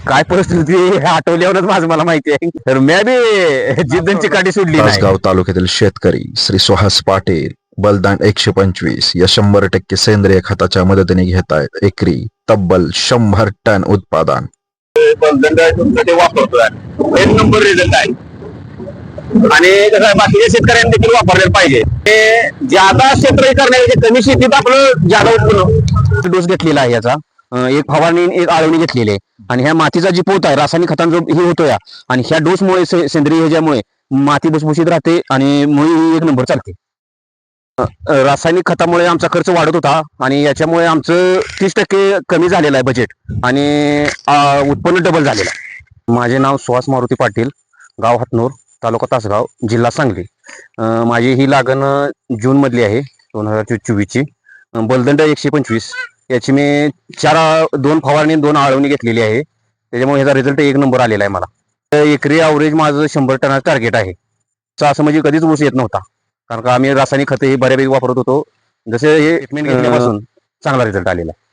काय परिस्थिती आठवल्यावरच माझं मला माहिती आहे. तर मी बी जिद्दची काठी सोडली नाही. तासगाव तालुक्यातील शेतकरी श्री सुहास पाटील बलदान 125 या 100% सेंद्रिय खताच्या मदतीने घेत आहेत एकरी तब्बल 100 टन उत्पादन. ते वापरतोय एक नंबर रिझल्ट आहे. आणि कसं आहे, बाकीच्या शेतकऱ्यांनी देखील वापरले पाहिजे. ते ज्यादा क्षेत्र करण्याचे कमी शेतीत आपलं ज्यादा उत्पन्न. डोस घेतलेला आहे याचा, एक फवारणी एक आळवणी घेतलेली आहे. आणि ह्या मातीचा जी पोत आहे रासायनिक खतांचा हे होतो या, आणि ह्या डोसमुळे सेंद्रिय ह्याच्यामुळे माती भुसभुशीत राहते आणि मुळी एक नंबर चालते. रासायनिक खतामुळे आमचा खर्च वाढत होता आणि याच्यामुळे आमचं 30% कमी झालेलं आहे बजेट आणि उत्पन्न डबल झालेलं आहे. माझे नाव सुहास मारुती पाटील, गाव हातनूर, तालुका तासगाव, जिल्हा सांगली. माझी ही लागण जून मधली आहे 2024ची. बलदंड 125 याची मी 2 फवारणी 2 आळवणी घेतलेली आहे. त्याच्यामुळे ह्याचा रिझल्ट एक नंबर आलेला आहे मला. एकरी ॲव्हरेज माझं 100 टनाचं टार्गेट आहे. असं म्हणजे कधीच ऊस येत नव्हता, कारण का आम्ही रासायनिक खते हे बऱ्यापैकी वापरत होतो. जसे हे ट्रीटमेंट घेतल्यापासून चांगला रिझल्ट आलेला आहे.